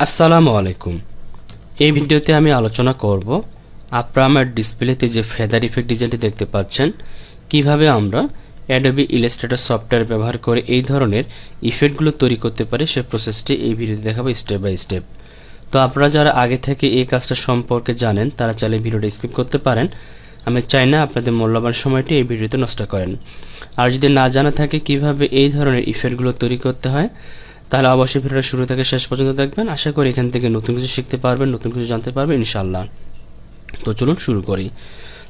আসসালামু আলাইকুম। এই ভিডিওতে আমি আলোচনা করব আপনারা আমার ডিসপ্লেতে যে ফেদার ইফেক্ট ডিজাইনটি দেখতে পাচ্ছেন কিভাবে আমরা অ্যাডোবি ইলাস্ট্রেটর সফটওয়্যার ব্যবহার করে এই ধরনের ইফেক্টগুলো তৈরি করতে পারি সেই প্রসেসটি এই ভিডিওতে দেখাবো স্টেপ বাই স্টেপ। তো আপনারা যারা আগে থেকে এই কাজটা সম্পর্কে জানেন তারা চাইলে ভিডিওটা স্কিপ করতে পারেন। আমি চাই না আপনাদের মূল্যবান সময়টি এই ভিডিওতে নষ্ট করেন। আর যদি না জানা থাকে কিভাবে এই ধরনের ইফেক্টগুলো তৈরি করতে হয় তাহলে অবশ্যই ভিডিওটা শুরু থেকে শেষ পর্যন্ত দেখবেন। আশা করি এখান থেকে নতুন কিছু শিখতে পারবেন, নতুন কিছু জানতে পারবেন ইনশাআল্লাহ। তো চলুন শুরু করি।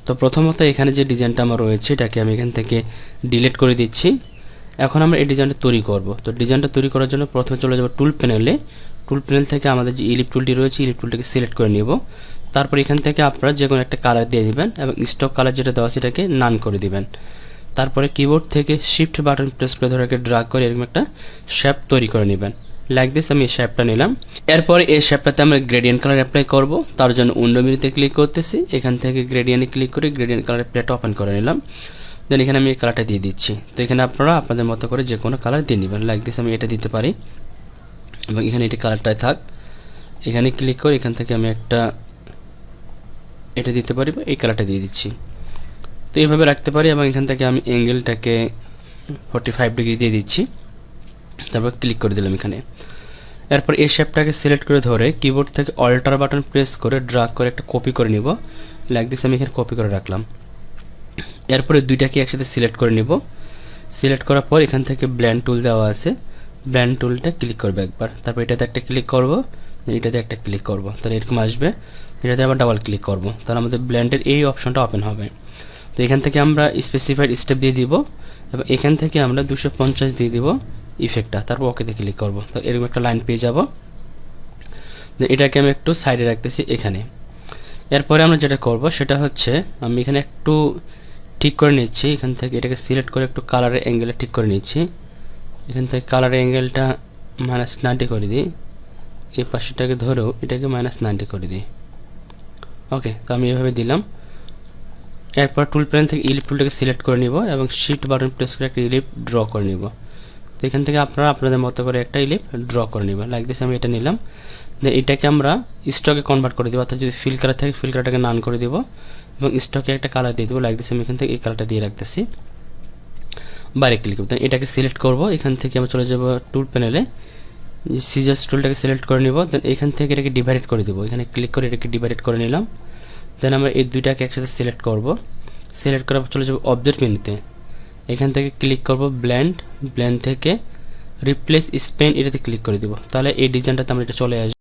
তো প্রথমত এখানে যে ডিজাইনটা আমার রয়েছে এটাকে আমি এখান থেকে ডিলিট করে দিচ্ছি। এখন আমরা এই ডিজাইনটা তৈরি করব। তো ডিজাইনটা তৈরি করার জন্য প্রথমে চলে যাব টুল প্যানেলে। টুল প্যানেল থেকে আমাদের যে ইলিপ টুলটি রয়েছে ইলিপ টুলটাকে সিলেক্ট করে নিব। তারপর এখান থেকে আপনারা যে কোনো একটা কালার দিয়ে দিবেন এবং স্টক কালার যেটা দেওয়া সেটাকে নান করে দিবেন। তারপরে কিবোর্ড থেকে শিফট বাটন প্রেস করে ধরে ড্র্যাগ করে এরকম একটা শেপ তৈরি করে নেবেন। লাইক দিস আমি এই শেপটা নিলাম। এরপরে এই শেপটাতে আমরা গ্রেডিয়েন্ট কালার অ্যাপ্লাই করব। তার জন্য উইন্ডো মেনুতে ক্লিক করতেছি, এখান থেকে গ্রেডিয়েন্টে ক্লিক করে গ্রেডিয়েন্ট কালার প্লেটটা ওপেন করে নিলাম। দেন এখানে আমি এই কালারটা দিয়ে দিচ্ছি। তো এখানে আপনারা আপনাদের মতো করে যে কোনো কালার দিয়ে নেবেন। লাইক দিস আমি এটা দিতে পারি এবং এখানে এটা কালারটাই থাক। এখানে ক্লিক করে এখান থেকে আমি একটা এটা দিতে পারি বা এই কালারটা দিয়ে দিচ্ছি। তো এইভাবে রাখতে পারি এবং এখান থেকে আমি অ্যাঙ্গেলটাকে 45 ডিগ্রি দিয়ে দিচ্ছি। তারপর ক্লিক করে দিলাম এখানে। এরপর এই শেপটাকে সিলেক্ট করে ধরে কিবোর্ড থেকে অল্টার বাটন প্রেস করে ড্র্যাগ করে একটা কপি করে নিব। লাইক দিস আমি এখানে কপি করে রাখলাম। এরপরে দুইটাকে একসাথে সিলেক্ট করে নিব। সিলেক্ট করার পর এখান থেকে ব্লেন্ড টুল দেওয়া আছে, ব্লেন্ড টুলটা ক্লিক করবে একবার। তারপর এটাতে একটা ক্লিক করব, এটাতে একটা ক্লিক করব, তাহলে এরকম আসবে। এটাতে আবার ডাবল ক্লিক করব, তাহলে আমাদের ব্লেন্ডের এই অপশনটা ওপেন হবে। তো এখান থেকে আমরা স্পেসিফাইড স্টেপ দিয়ে দিব এবং এখান থেকে আমরা 250 দিয়ে দিব ইফেক্টটা। তারপর ওকেতে ক্লিক করব, তো এরকম একটা লাইন পেয়ে যাব। এটাকে আমি একটু সাইডে রাখতেছি এখানে। এরপরে আমরা যেটা করব সেটা হচ্ছে আমি এখানে একটু ঠিক করে নিচ্ছি। এখান থেকে এটাকে সিলেক্ট করে একটু কালারের অ্যাঙ্গেলে ঠিক করে নিচ্ছি। এখান থেকে কালারের অ্যাঙ্গেলটা -90 করে দিই। এই পাশেটাকে ধরেও এটাকে -90 করে দিই। ওকে, তো আমি এভাবে দিলাম। এরপর টুল প্যানেল থেকে ইলিপ টুলটাকে সিলেক্ট করে নিব এবং শিফট বাটন প্রেস করে একটা ইলিপ ড্র করে নিব। তো এখান থেকে আপনারা আপনাদের মতো করে একটা ইলিপ ড্র করে নেবেন। লাইক দিস আমি এটা নিলাম। দেন এটাকে আমরা স্টকে কনভার্ট করে দেবো, অর্থাৎ যদি ফিল কালার থাকে ফিল কালারটাকে নান করে দেবো এবং স্টকে একটা কালার দিয়ে দেবো। লাইক দিস আমি এখান থেকে এই কালারটা দিয়ে রাখতেছি। বাইরে ক্লিক করব, এটাকে সিলেক্ট করব। এখান থেকে আমরা চলে যাব টুল প্যানেলে, সিজার্স টুলটাকে সিলেক্ট করে নিব। দেন এখান থেকে এটাকে ডিভাইড করে দেবো। এখানে ক্লিক করে এটাকে ডিভাইড করে নিলাম। দেন আমরা এই দুইটাকে একসাথে সিলেক্ট করব। সিলেক্ট করার পর চলে যাব অবজেক্ট মেনুতে, এখান থেকে ক্লিক করব ব্লেন্ড, ব্লেন্ড থেকে রিপ্লেস স্পেন এটাতে ক্লিক করে দিব। তাহলে এই ডিজাইনটাতে আমরা এটা চলে আসবে।